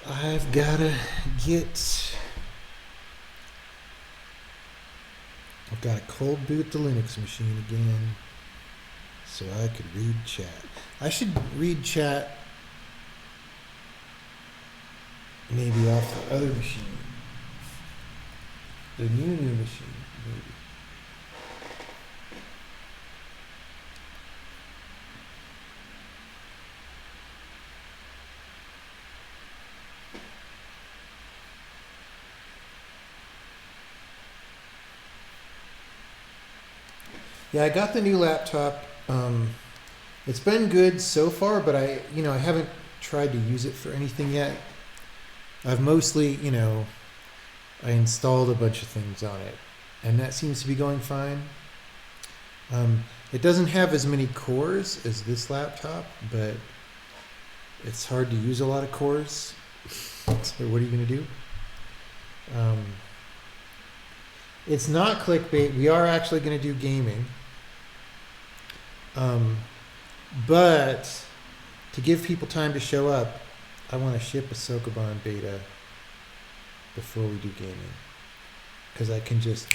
I've gotta get. I've got to cold boot the Linux machine again so I could read chat. I should read chat maybe off the other machine. The new machine, maybe. Yeah, I got the new laptop. It's been good so far, but I haven't tried to use it for anything yet. I've mostly, I installed a bunch of things on it, and that seems to be going fine. It doesn't have as many cores as this laptop, but it's hard to use a lot of cores. So what are you going to do? It's not clickbait. We are actually going to do gaming. But to give people time to show up, I want to ship a Sokoban beta before we do gaming, because I can just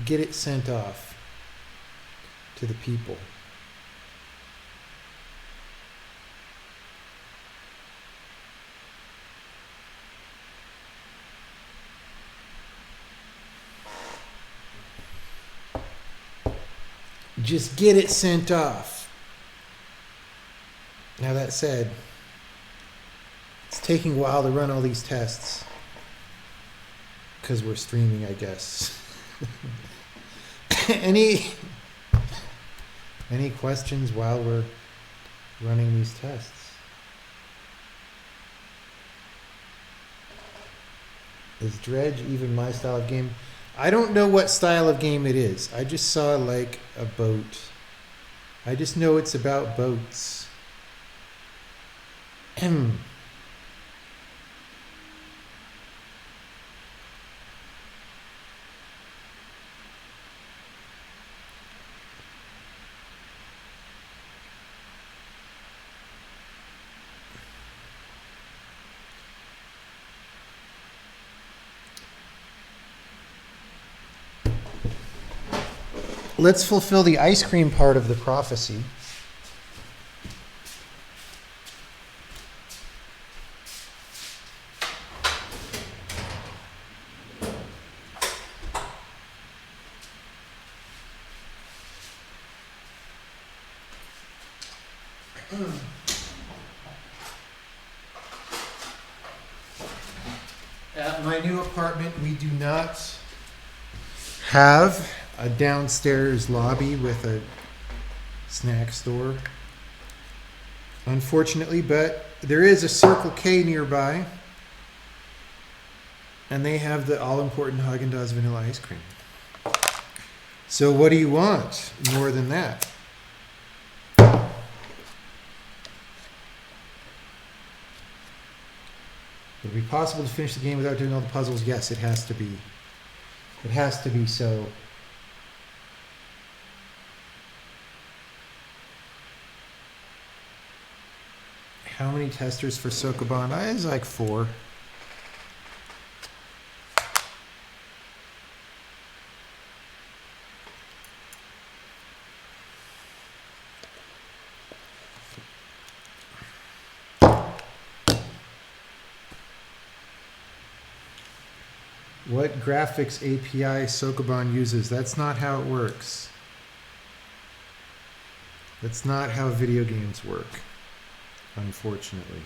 get it sent off to the people. Just get it sent off. Now that said, it's taking a while to run all these tests because we're streaming, I guess. Any questions while we're running these tests? Is Dredge even my style of game? I don't know what style of game it is. I just saw like a boat. I just know it's about boats. Let's fulfill the ice cream part of the prophecy. At my new apartment, we do not have a downstairs lobby with a snack store, unfortunately, but there is a Circle K nearby, and they have the all-important Haagen-Dazs vanilla ice cream. So what do you want more than that? Would it be possible to finish the game without doing all the puzzles? Yes, it has to be. It has to be so. How many testers for Sokoban? It's like 4. What graphics API Sokoban uses? That's not how it works. That's not how video games work, unfortunately.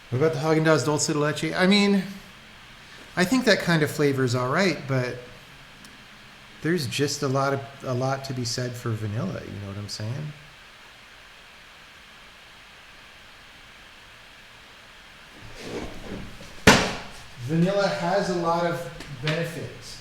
What about the Haagen-Dazs Dulce de Leche? I mean, I think that kind of flavor is all right, but there's just a lot to be said for vanilla. You know what I'm saying? Vanilla has a lot of benefits.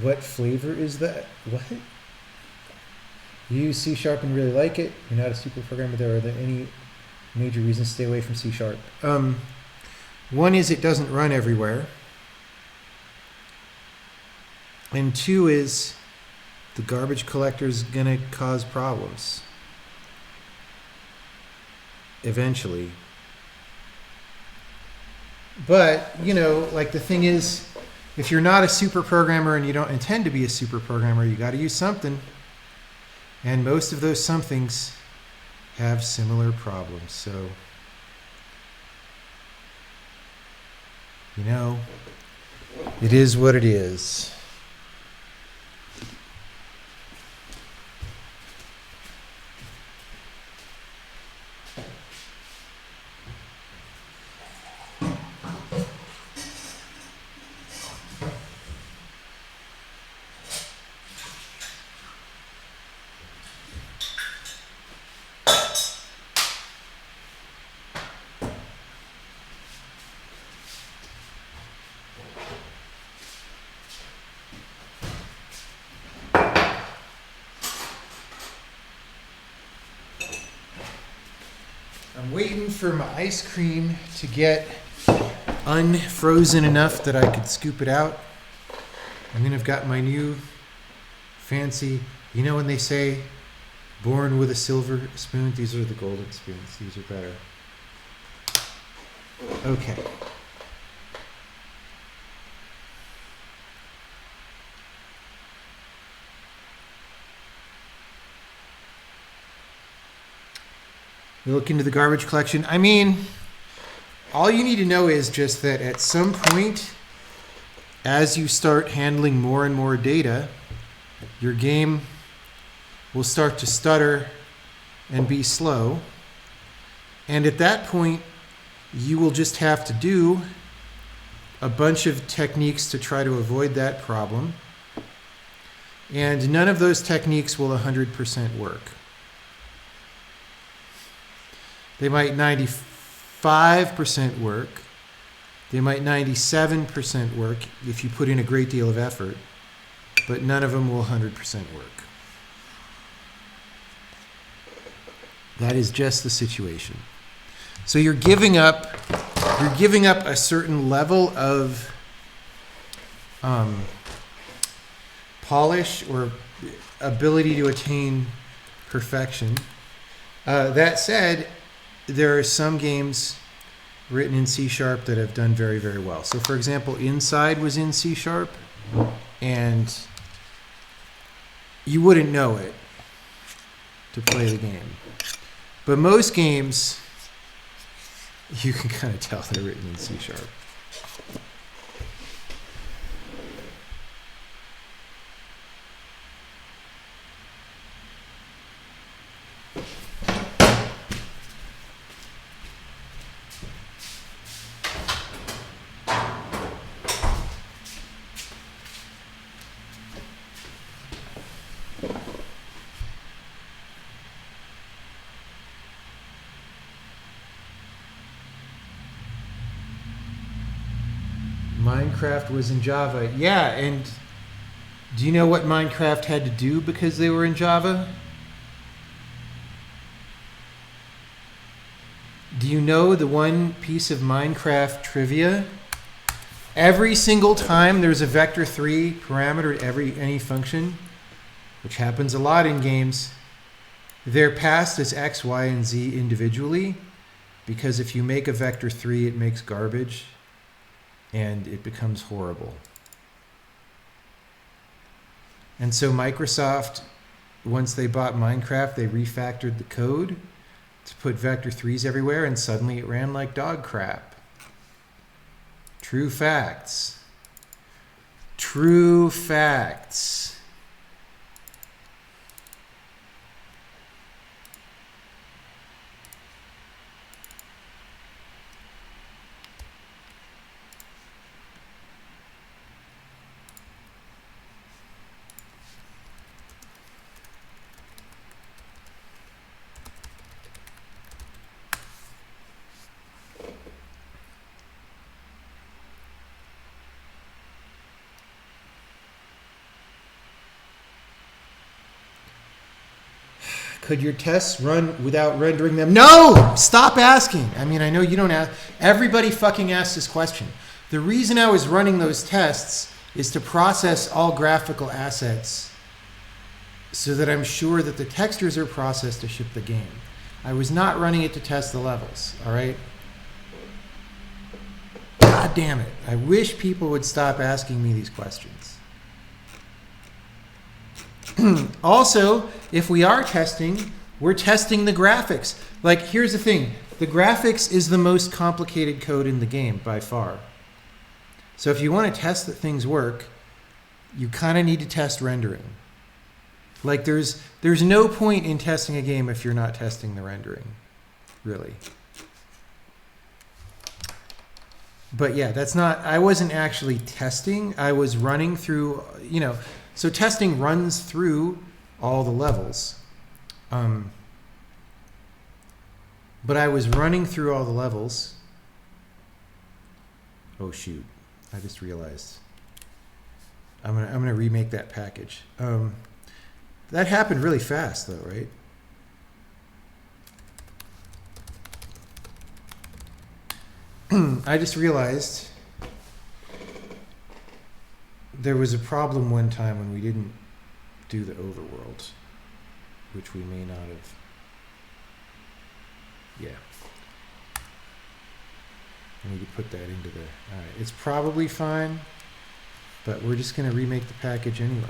What flavor is that? What? You use C# and really like it. You're not a super programmer. Are there any major reasons to stay away from C#? One is it doesn't run everywhere. And two is the garbage collector is going to cause problems. Eventually. But, you know, like the thing is, if you're not a super programmer and you don't intend to be a super programmer, you got to use something. And most of those somethings have similar problems. So, you know, it is what it is. I'm waiting for my ice cream to get unfrozen enough that I could scoop it out. And then I've got my new fancy, you know when they say born with a silver spoon? These are the golden spoons. These are better. Okay. You look into the garbage collection. I mean, all you need to know is just that at some point, as you start handling more and more data, your game will start to stutter and be slow. And at that point, you will just have to do a bunch of techniques to try to avoid that problem. And none of those techniques will 100% work. They might 95% work. They might 97% work if you put in a great deal of effort, but none of them will 100% work. That is just the situation. So you're giving up a certain level of polish or ability to attain perfection. That said, there are some games written in C# that have done very, very well. So for example, Inside was in C#, and you wouldn't know it to play the game. But most games, you can kind of tell they're written in C#. Minecraft was in Java. Yeah, and do you know what Minecraft had to do because they were in Java? Do you know the one piece of Minecraft trivia? Every single time there's a vector3 parameter at any function, which happens a lot in games, they're passed as x, y, and z individually, because if you make a vector3, it makes garbage. And it becomes horrible. And so Microsoft, once they bought Minecraft, they refactored the code to put vector3s everywhere, and suddenly it ran like dog crap. True facts. True facts. Could your tests run without rendering them? No! Stop asking. I mean, I know you don't ask. Everybody fucking asks this question. The reason I was running those tests is to process all graphical assets so that I'm sure that the textures are processed to ship the game. I was not running it to test the levels, all right? God damn it. I wish people would stop asking me these questions. Also, if we are testing, we're testing the graphics. Like, here's the thing. The graphics is the most complicated code in the game by far. So if you want to test that things work, you kind of need to test rendering. Like, there's no point in testing a game if you're not testing the rendering, really. But yeah, that's not, I wasn't actually testing. I was running through, you know, so testing runs through all the levels. But I was running through all the levels. Oh shoot, I just realized. I'm gonna remake that package. That happened really fast though, right? I just realized there was a problem one time when we didn't do the overworld, which we may not have. Yeah. I need to put that into the, all right. It's probably fine, but we're just going to remake the package anyway.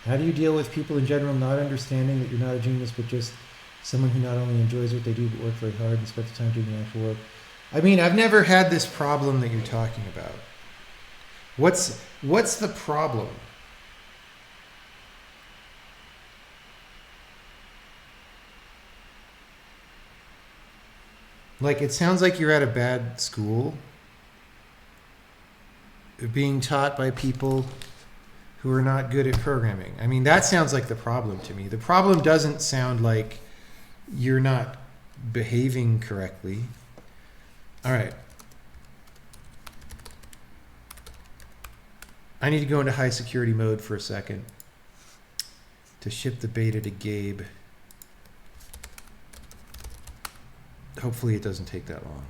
How do you deal with people in general not understanding that you're not a genius, but just someone who not only enjoys what they do, but work very hard and spends the time doing the actual work? I mean, I've never had this problem that you're talking about. What's the problem? Like, it sounds like you're at a bad school, being taught by people who are not good at programming. I mean, that sounds like the problem to me. The problem doesn't sound like you're not behaving correctly. All right. I need to go into high security mode for a second to ship the beta to Gabe. Hopefully it doesn't take that long.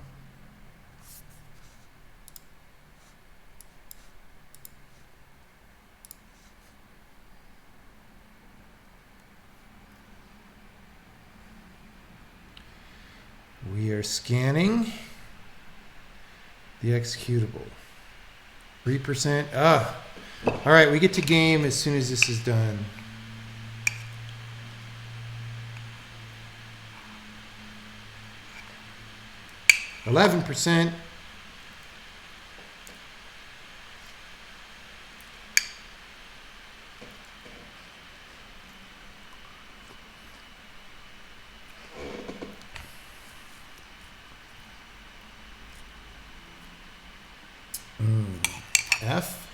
We are scanning the executable. 3%. Ah. All right, we get to game as soon as this is done. %. F.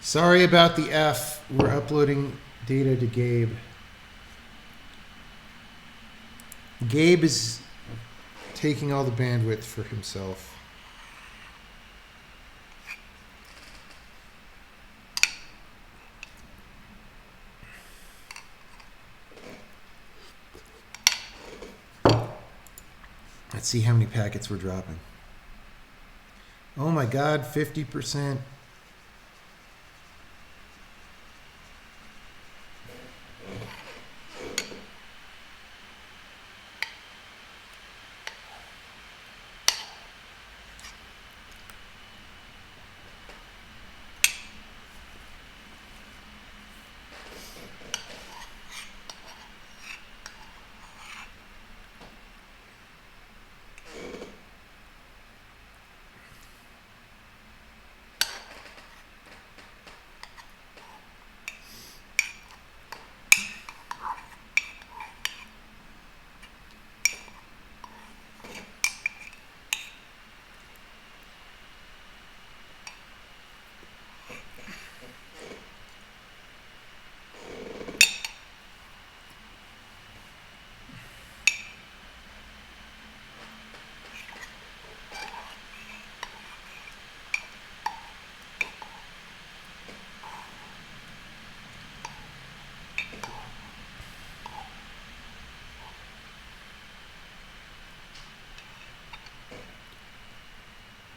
Sorry about the F. We're uploading data to Gabe. Gabe is taking all the bandwidth for himself. Let's see how many packets we're dropping. Oh my God, 50%.